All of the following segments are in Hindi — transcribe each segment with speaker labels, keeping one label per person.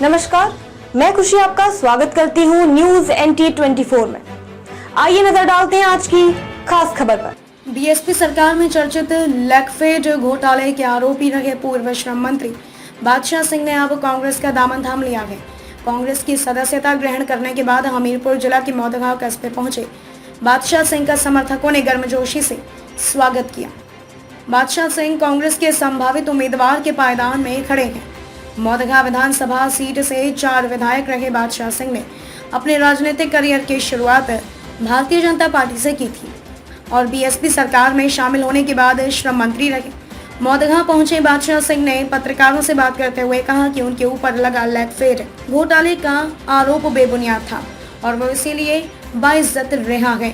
Speaker 1: नमस्कार, मैं खुशी आपका स्वागत करती हूँ न्यूज NT 24 में। आइए नजर डालते हैं आज की खास खबर पर। बीएसपी सरकार में चर्चित लैकफेड घोटाले के आरोपी रहे पूर्व श्रम मंत्री बादशाह सिंह ने अब कांग्रेस का दामन थाम लिया है। कांग्रेस की सदस्यता ग्रहण करने के बाद हमीरपुर जिला के मौदगांव कस्बे पहुंचे बादशाह सिंह का समर्थकों ने गर्मजोशी से स्वागत किया। बादशाह सिंह कांग्रेस के संभावित उम्मीदवार के पायदान में खड़े हैं। मौदगांव विधानसभा सीट से 4 विधायक रहे बादशाह सिंह ने अपने राजनीतिक करियर की शुरुआत भारतीय जनता पार्टी से की थी और बीएसपी सरकार में शामिल होने के बाद श्रम मंत्री रहे। मौदगांव पहुंचे बादशाह सिंह ने पत्रकारों से बात करते हुए कहा कि उनके ऊपर लगा लैकफेड घोटाले का आरोप बेबुनियाद था और वो इसीलिए बाइज्जत रिहा गए।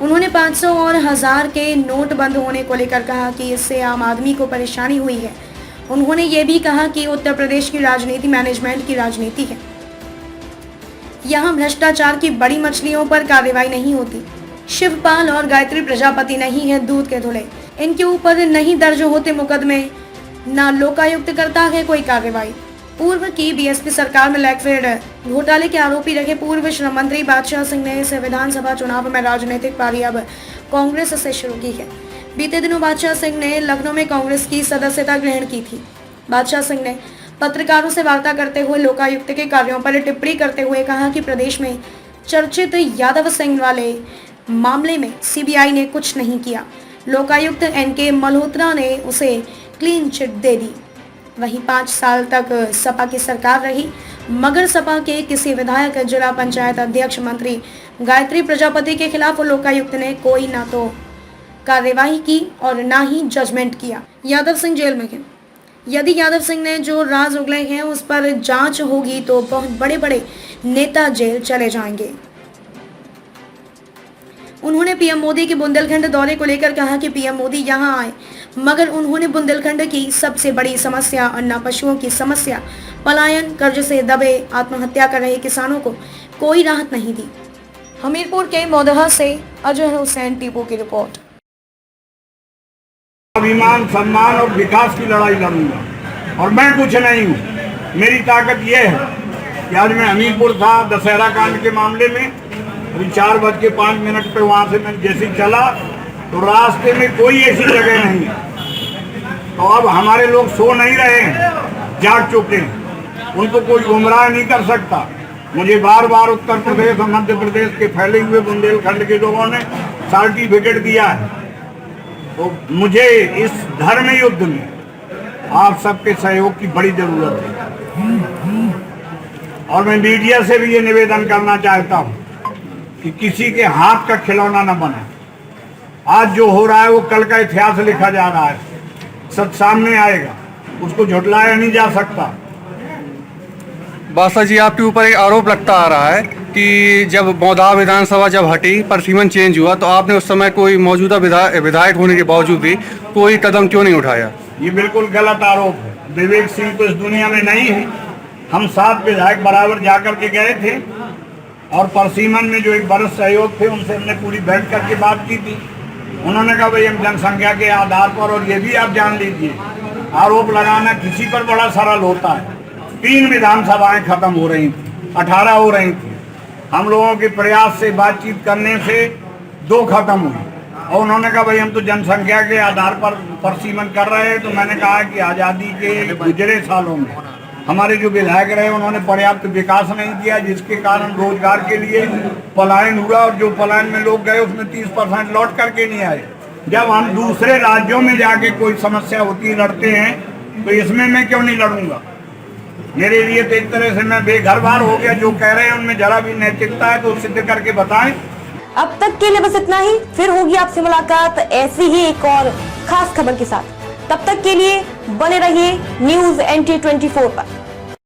Speaker 1: उन्होंने 500 और 1000 के नोट बंद होने को लेकर कहा कि इससे आम आदमी को परेशानी हुई है। उन्होंने ये भी कहा कि उत्तर प्रदेश की राजनीति मैनेजमेंट की राजनीति है, यहाँ भ्रष्टाचार की बड़ी मछलियों पर कार्रवाई नहीं होती। शिवपाल और गायत्री प्रजापति नहीं है दूध के धुले, इनके ऊपर नहीं दर्ज होते मुकदमे, ना लोकायुक्त करता है कोई कार्रवाई। पूर्व की बीएसपी सरकार में लैकफेड घोटाले के आरोपी रहे पूर्व श्रम मंत्री बादशाह सिंह ने इस विधानसभा चुनाव में राजनीतिक पारी अब कांग्रेस से शुरू की है। बीते दिनों बादशाह सिंह ने लखनऊ में कांग्रेस की सदस्यता ग्रहण की थी। बादशाह सिंह ने पत्रकारों से वार्ता करते हुए लोकायुक्त के कार्यों पर टिप्पणी करते हुए कहा कि प्रदेश में चर्चित यादव सिंह वाले मामले में सीबीआई ने कुछ नहीं किया। लोकायुक्त NK मल्होत्रा ने उसे क्लीन चिट दे दी। वहीं 5 साल तक सपा की सरकार रही, मगर सपा के किसी विधायक, जिला पंचायत अध्यक्ष, मंत्री गायत्री प्रजापति के खिलाफ लोकायुक्त ने कोई ना तो कार्यवाही की और ना ही जजमेंट किया। यादव सिंह जेल में हैं। यदि यादव सिंह ने जो राज उगले हैं उस पर जांच होगी तो बहुत बड़े बड़े नेता जेल चले जाएंगे। उन्होंने पीएम मोदी के बुंदेलखंड दौरे को लेकर कहा कि पीएम मोदी यहां आए, मगर उन्होंने बुंदेलखंड की सबसे बड़ी समस्या अन्ना पशुओं की समस्या, पलायन, कर्ज से दबे आत्महत्या कर रहे किसानों को कोई राहत नहीं दी। हमीरपुर के मौदहा से अजहर हुसैन टीपू की रिपोर्ट।
Speaker 2: अभिमान, सम्मान और विकास की लड़ाई लड़ूंगा और मैं कुछ नहीं हूँ। मेरी ताकत यह है कि आज मैं हमीरपुर था दशहरा कांड के मामले में, अभी 4:05 पे वहाँ से मैं जैसे चला तो रास्ते में कोई ऐसी जगह नहीं है। तो अब हमारे लोग सो नहीं रहे हैं, जाग चुके हैं, उनको कोई गुमराह नहीं कर सकता। मुझे बार बार उत्तर प्रदेश और मध्य प्रदेश के फैले हुए बुंदेलखंड के लोगों ने सर्टिफिकेट दिया है। तो मुझे इस धर्म युद्ध में आप सबके सहयोग की बड़ी जरूरत है और मैं मीडिया से भी ये निवेदन करना चाहता हूँ कि किसी के हाथ का खिलौना न बने। आज जो हो रहा है वो कल का इतिहास लिखा जा रहा है, सब सामने आएगा, उसको झुटलाया नहीं जा सकता।
Speaker 3: बादशाह जी, आपके ऊपर एक आरोप लगता आ रहा है कि जब मौदगांव विधानसभा जब हटी, परसीमन चेंज हुआ, तो आपने उस समय कोई मौजूदा विधायक होने के बावजूद भी कोई कदम क्यों नहीं उठाया? ये
Speaker 2: बिल्कुल गलत आरोप है। विवेक सिंह तो इस दुनिया में नहीं है। हम 7 विधायक बराबर जाकर के गए थे और परसीमन में जो एक बरस सहयोग थे उनसे हमने पूरी बैठ करके बात की थी। उन्होंने कहा भाई हम जनसंख्या के आधार पर, और ये भी आप जान लीजिए, आरोप लगाना किसी पर बड़ा सरल होता है। 3 विधानसभाएं खत्म हो रही थी, 18 हो रही थी। हम लोगों के प्रयास से, बातचीत करने से 2 खत्म हुई और उन्होंने कहा भाई हम तो जनसंख्या के आधार पर परसीमन कर रहे हैं। तो मैंने कहा कि आज़ादी के गुजरे सालों में हमारे जो विधायक रहे उन्होंने पर्याप्त विकास नहीं किया, जिसके कारण रोजगार के लिए पलायन हुआ और जो पलायन में लोग गए उसमें 30% लौट करके नहीं आए। जब हम दूसरे राज्यों में जाके कोई समस्या होती है, लड़ते हैं, तो इसमें मैं क्यों नहीं लड़ूंगा? मेरे लिए तो एक तरह से मैं बेघर बार हो गया। जो कह रहे हैं उनमें जरा भी नैतिकता है तो सिद्ध करके बताएं।
Speaker 1: अब तक के लिए बस इतना ही, फिर होगी आपसे मुलाकात ऐसी ही एक और खास खबर के साथ। तब तक के लिए बने रहिए न्यूज NT 24 पर।